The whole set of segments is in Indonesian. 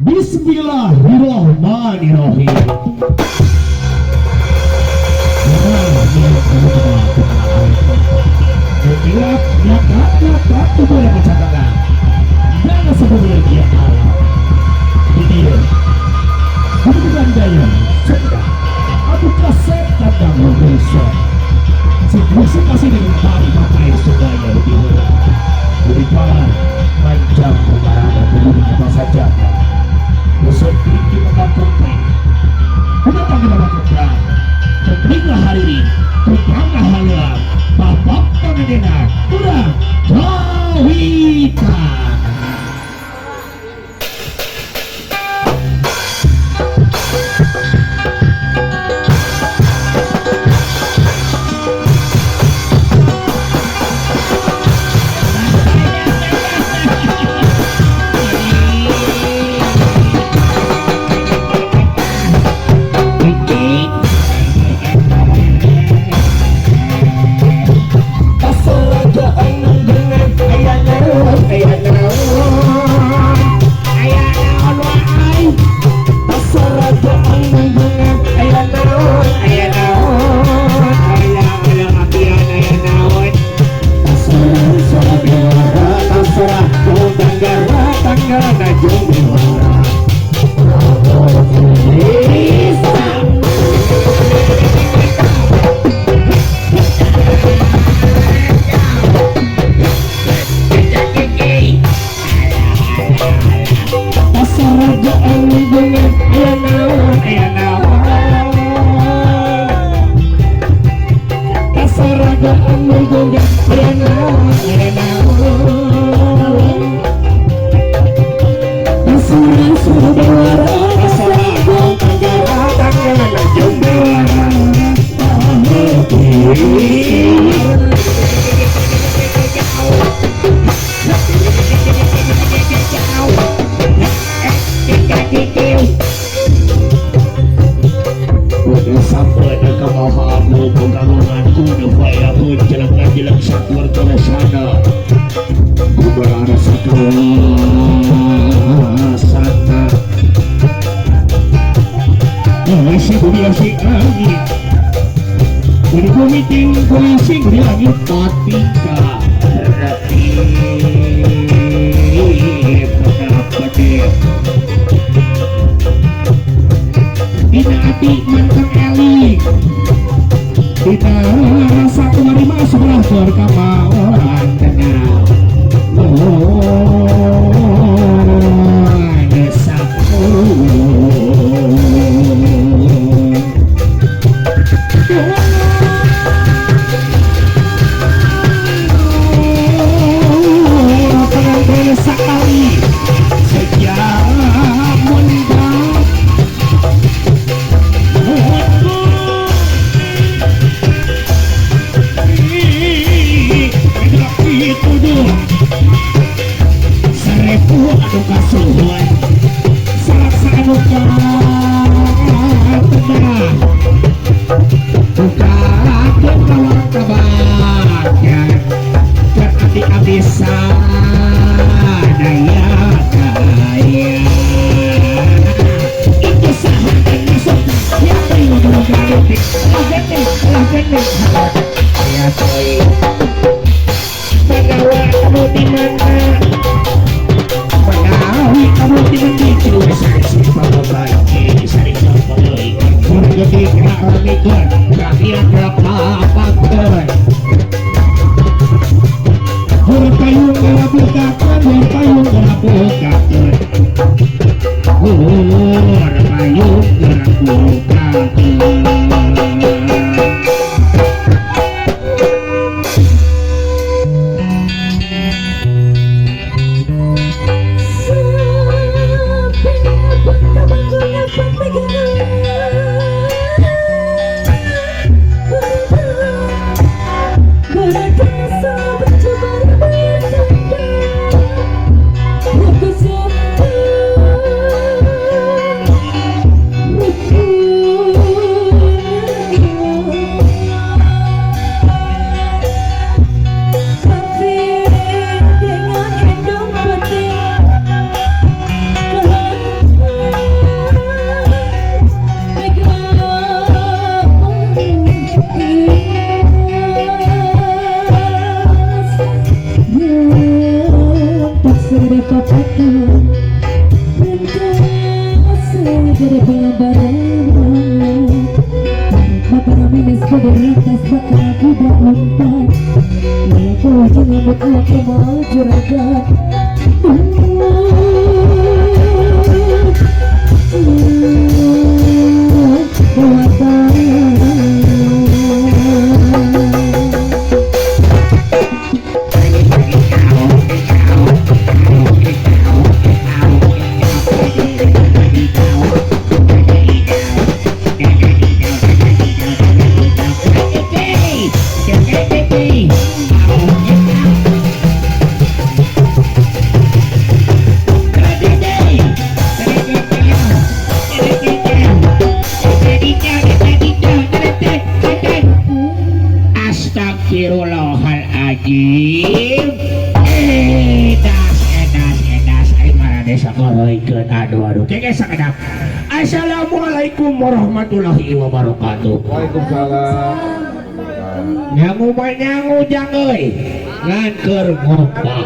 Bismillahirrahmanirrahim. Setiap nyata tubuh yang dicatakan jangan sebelum dia alam video bukan daya sudah aku kaset tentang Indonesia situasi kasih dengan tali pakai supaya lebih murah lebih parah macam pengarana penduduk apa saja besok tinggi mengakutkan udah tak kita lakukan terpilihlah hari ini terpilihlah halam bapak pengadena udah Jawita. Astagfirullahaladzim. Edas aing mana desa ngoroikeun aduh keke sakedap. Assalamualaikum warahmatullahi wabarakatuh. Waalaikumsalam. Nyangu jang euy. Ngan keur ngompak.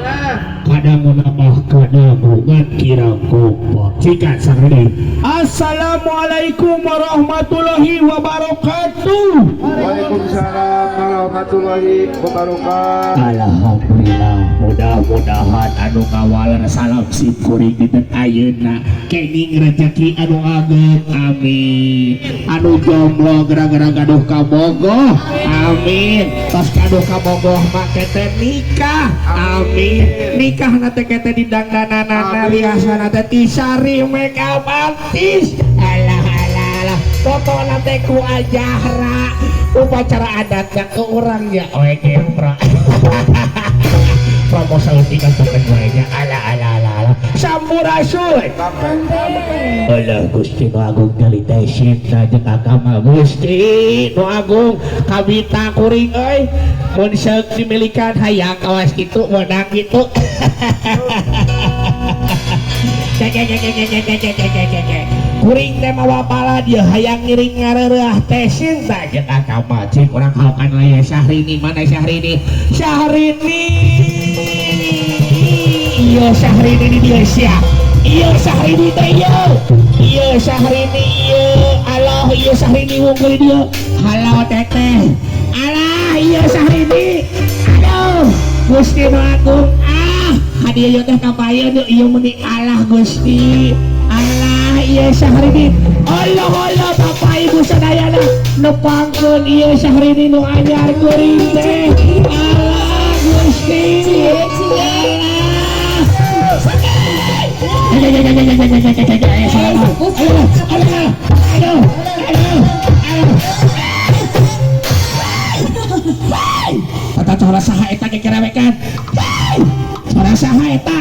Kadang nambah kadang ngan kira kompak. Cikan sakade. Assalamualaikum warahmatullahi wabarakatuh. Waalaikumsalam warahmatullahi wabarakatuh. Alhamdulillah, mudah-mudahan anu ngawaler salam si kuring dinten ayeuna kening rezeki anu ageng, amin. Anu jomblo gara-gara gaduh kabogoh, amin. Tos gaduh kabogoh mah kete nikah, amin. Nikah nate kete didangdanana riasana teh tisari make up artis. Alah foto nate ku ajahra upacara adatnya ke orang ya oe kempra. Promosi tinggal tuken gue ala sampurasun. Allah Gusti nu agung dari teh cinta jeung agama Gusti nu agung kabita kuring euy mun seuk dimilikan hayang kawas kitu meunang kitu. Kuring teh mawa pala dia hayang ngiring ngareureuh teh cinta jeung agama cik urang halokan aya Syahrini mana Syahrini iya Syahrini di dia siap iya Syahrini teh iya Syahrini iya Allah iya Syahrini wungkul dia halo teteh alah iya Syahrini aduh Gusti nu agung hadiah ieu teh kapayeun ieu meuni Allah Gusti Allah iya Syahrini Allah bapak ibu sadayana nepangkeun ieu Syahrini nu anyar kuring teh Allah Gusti Tata saha eta kekerewekan suara saha eta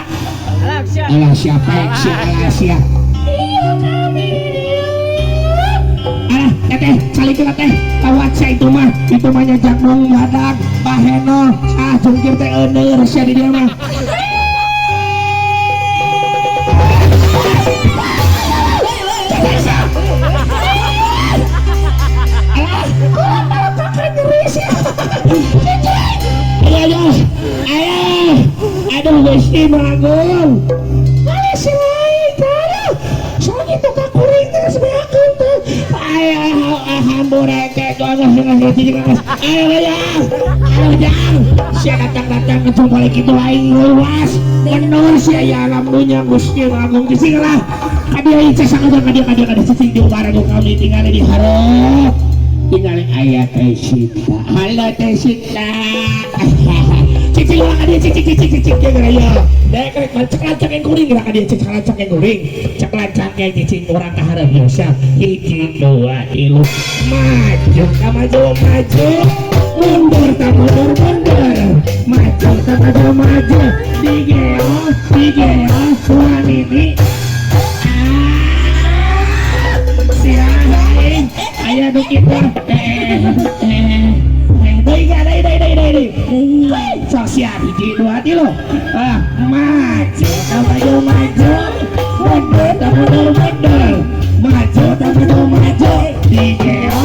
alah siapa si Alasia alah teteh salikeun teh kawat sia itu mah nyajak mung badak baheno jungkir teh euneur sia di dieu mah. Aduh Gusti Agung mana si lain aduh soalnya itu kakuring teh sebeakeun teh hambureke gongos dengan hati jeung aduh jang sia datang ngecung balik kitu lain luas menur sia ya alam dunya Gusti Agung cicing lah kadia ieu sangat kadia cicing di barang kami tinggal di hareup tinggal ayat teh cinta halo teh cinta cicing ulang dia cicing gara ya dek cek kuring gara dia cek kuring cek lancangnya cicing orang kaharep biasa 1 2 3 maju mundur ta mundur maju digeo wanini siahain aya nu kitu sok siap 1 2 3 maju digeo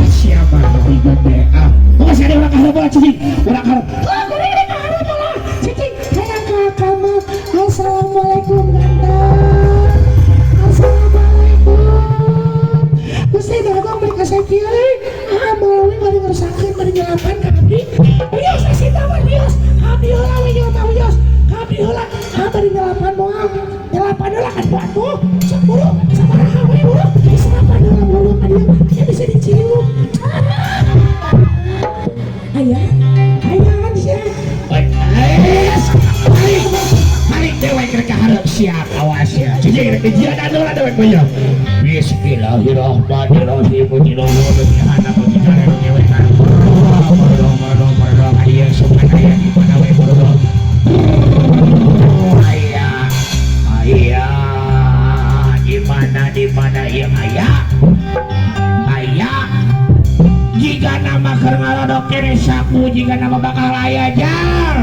siapa tiga DA bos ada orang harap bola cicing, orang harap. Assalamualaikum ganteng. Assalamualaikum. Gusti dagang mereka sakit. Maui bari ngerusakeun bari nyelapan ka abdi. Wios asih tawa wios. Abdi heula we jelema wios. Abdi heula bari nyelapan moal. Nyelapan heula kan batu. Sok buru sabaraha we buru. Diserapan heula buru ka dieu. Ya bisa dicium. Aya. Aya sia. Hari dewek mereka harap siap awas ya. Cicing kejadian adalah dewek banyak. Bismillahirrahmanirrahim. Puji Allah puji hana puji cara dewek kan. Perdong ayah sukan ayah di mana we perdong. Ayah di mana yang ayah. Jika nama kerngarodok kene saku jika nama bakal ayah jar.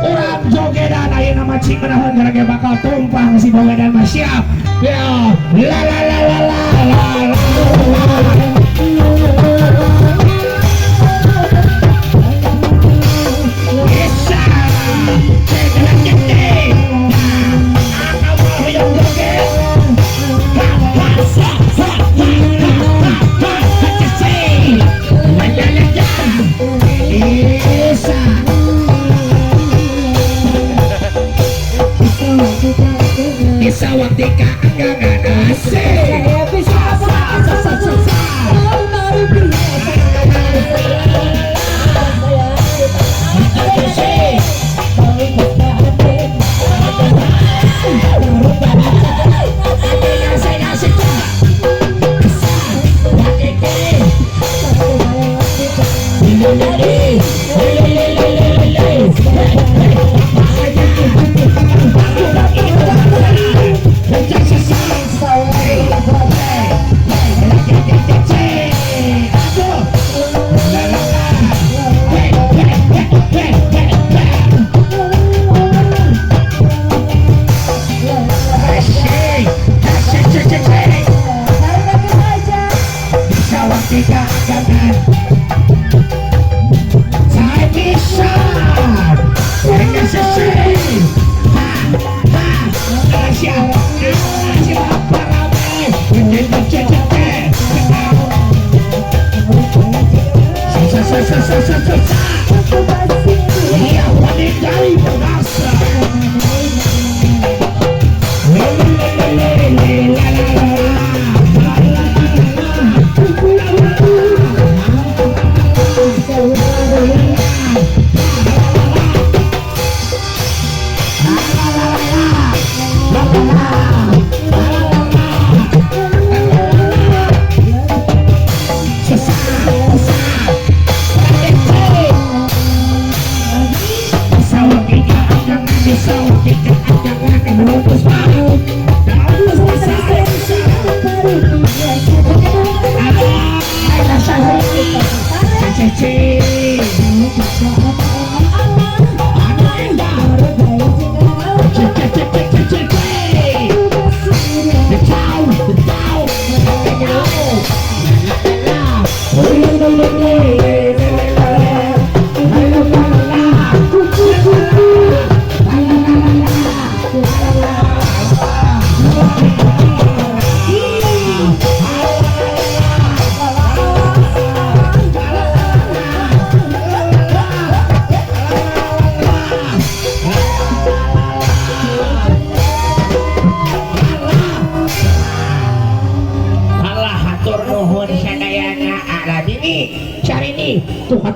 Urang jogedan aya nama cing menahan gara bakal tumpah si bogedan mah siap. Ya, la la la la la la. Bisa. Segera gede. Ana mau yang joget. Bisa waktu keanggangan asik.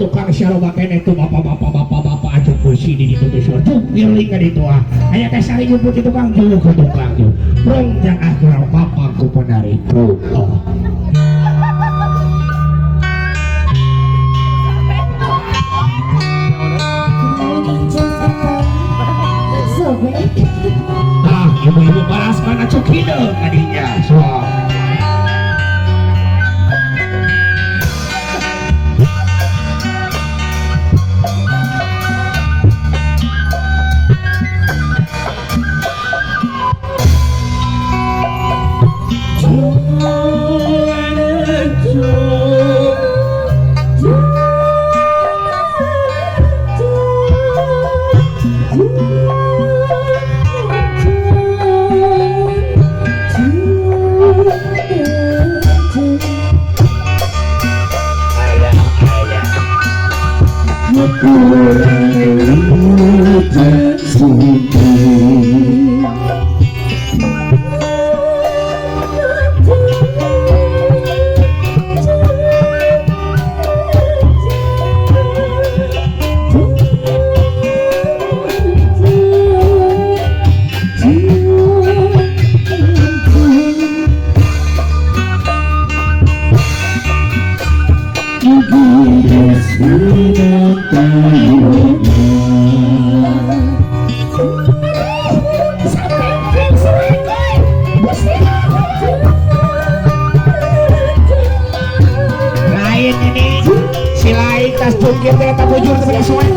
tukang syaloba kene itu bapak aja kursi di itu tuh tuh pilih kan itu hanya teh sari nyebut itu tukang tuh ke tukang tuh rong yang akhir bapak ku penari tuh ibu-ibu paras mana cukide tadinya soal Lain ini si lain tas jungkir teh tak bujur teh sesuai